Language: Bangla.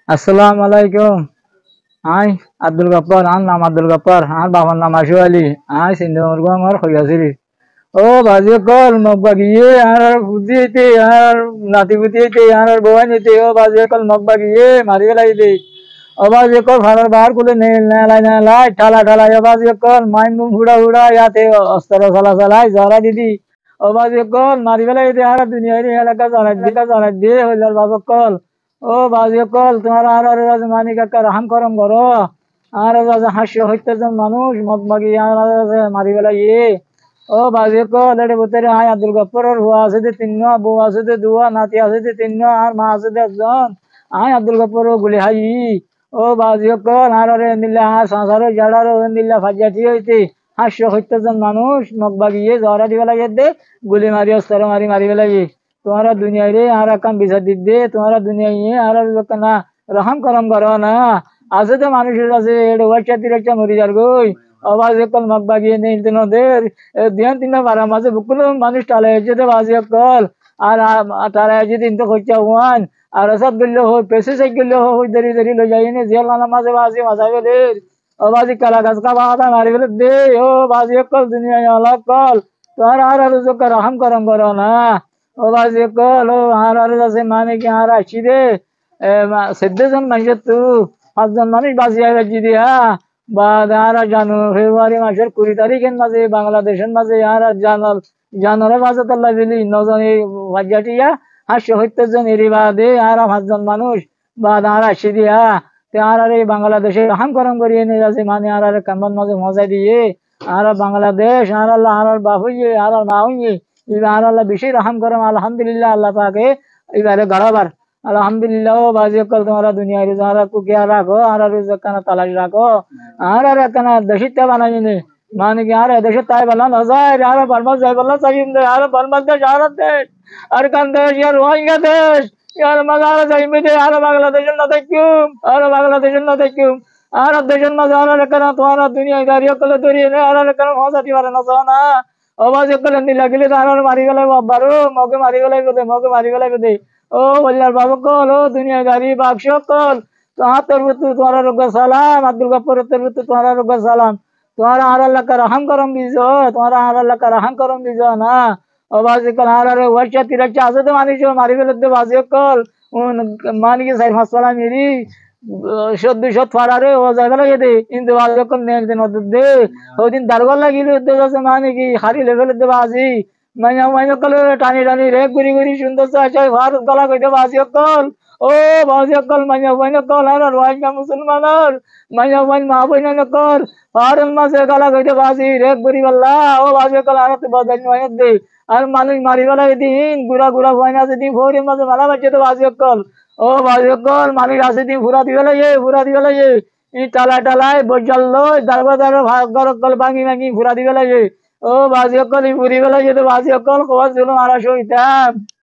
আসসালামু আলাইকুম। আই আব্দুল গফর, আর নাম আব্দুল গফর, আর বাবার নাম আশু আলী। আই সিন্ধুমরগম আর খৈয়াছিরি। ও বাজি কল মগবাগিয়ে আর বুঝিয়েতে আর নাতি বুঝিয়েতে আর বউয়াই নিতে ও বাজি কল মগবাগিয়ে মারি গেলাই দে। ও বাজি কল ভাড়ার বাহার কুলে নেলাই ঠালা ঠালাই ও বাজি কল মাইন মুম হুড়া হুড়া ইয়াতে অস্ত্র চালা চালাই জরা দিদি। ও বাজি কল মারি গেলাই দে আর দুনিয়ার এলাকা জানাই দিয়ে হইলার বাবা কল। ও বাজি কল তোমার আর রাজ মানিক একটা রাহাম করম করো। আর রাজা হাস্য হইতেছেন মানুষ মগবাগি আর মারি গেলাই ও বাজি কল এর ভিতরে আয় আব্দুল গফরের হুয়া আছে যে তিন, বউ আছে যে দুয়া, নাতি আছে যে তিন, আর মা আছে যে একজন। আয় আব্দুল গফর গুলি হাই। ও বাজি কল আর নিল্লা আর সংসারে জাড়ার নিল্লা ফাজিয়াটি হইতে হাস্য হইতেছেন মানুষ মগবাগিয়ে জহরা দিবে লাগে দে গুলি মারি অস্তর মারি মারি লাগে। তোমারা দুনিয়ায় রে আর কাম বিচার দিতে তোমারা দুনিয়ায় আর না রহম করম করো না। আছে তো মানুষের আছে এটা ওয়াচ্চা তিরাচ্চা মরি যার গই। আওয়াজ কল মগবাগিয়ে নেই দিনদের দিন তিন বারা মাঝে বুকুলো মানুষ টালে যেতে বাজে কল আর তারা যদি ইনতো খরচা হুয়ান আর সব গেল হো পেছে সাই গেল হো দেরি দেরি লই যাই নে জেল না মাঝে বাজে মাঝে গেলে ও বাজি কালা গাছ কা বাদা মারি গেলে দে ও বাজি কল দুনিয়া আলা কল তোর আর জোকা রহম করম করো না। ও বাজি কল ও আর আছে মানে কি আর আসি রে সেদ্দেজন মানুষ তু পাঁচজন মানুষ বাঁচিয়ে রাখি দিয়া বা আর জানো ফেব্রুয়ারি মাসের 20 তারিখের মাঝে বাংলাদেশের মাঝে আর জানাল জানোরের মাঝে তাল্লা বিলি নজন এই বাজ্যাটিয়া 570 জন এরি বাদে আর 5জন মানুষ বা আর আসি দিয়া তে আর এই বাংলাদেশে হাম করম করিয়ে নিয়ে যাচ্ছে মানে আর কাম্বান মাঝে মজা দিয়ে আর বাংলাদেশ আর আল্লাহ আর বাপ হইয়ে আর মা হইয়ে এবার আর আল্লাহ বেশি রহম করম আলহামদুলিল্লাহ আল্লাহ পাকে এবারে গড়াবার আলহামদুলিল্লাহ বাজি কল তোমারা দুনিয়ায় যারা কুকিয়া রাখো আর কানা তালাশ রাখো আর কানা দেশিতা বানাই নে মানে কি আর দেশে তাই বলা না যায় আর বারবার যাই বলা চাইম দে আর বারবার দেশ আর দেশ আর কান দেশ ইয়ার রোহিঙ্গা দেশ ইয়ার মাঝে আর যাইম দে আর বাংলাদেশের না দেখিম আর বাংলাদেশের না দেখিম আর দেশের মাঝে আর কানা তোমারা দুনিয়ায় দাঁড়িয়ে কলে দরিয়ে নে আর কানা মজা দিবারে না না অবাজ কলে নিলা গেলে আর মারি গেলে বাবারো মগে মারি গেলে বেদে মগে মারি গেলে বেদে। ও বললার বাবা কল ও দুনিয়া গাড়ি বাক্স কল তোর ভিতর তোমার রোগ সালাম আব্দুল গফরের তোর ভিতর তোমার রোগ সালাম তোমারা আর আল্লাহ का रहम करम दीजो तुम्हारा আর আল্লাহ का रहम करम दीजो ना। ও বাজি কল আর ওয়াচ্চা তিরাচ্চা আছে তো মানি মারি ফেলে দে বাজি কল মানি কি সাই মাসলা মেরি সদ্য সত ফাড়ারে ও জায়গা লাগে দে কিন্তু বাজি কল নেক দিন দে ওই দিন দারগল লাগিল দে আছে মানে কি হারি লেভেল দে বাজি মাইনা মাইনা কল টানি টানি রে গুরি গুরি সুন্দর চাই ভারত গলা কইতে বাজি কল ও বাজি কল মাইনা মাইনা কল আর রোহিঙ্গা মুসলমানের মাইনা মাইন মা বইনা কল ফারুল মাসে গলা কইতে বাজি রে গুরি বল্লা ও বাজি কল আর তে বাজাই নয় দে আর মানুষ মারি বেলা দিন গুড়া গুড়া বইনা আছে দিন ভোরের মাঝে মালা বাজছে তো বাজি কল ও বাজি কল মানুষ আছে দিন ফুরা দিবেলা ফুরা দিবেলা ই টালা টালায় বজাল লই দারবা দার ঘর কল ভাঙি ভাঙি ফুরা দিবেলা ও বাজি কল ই ফুরি বেলা যেতে বাজি কল খবর ছিল আর সইতাম।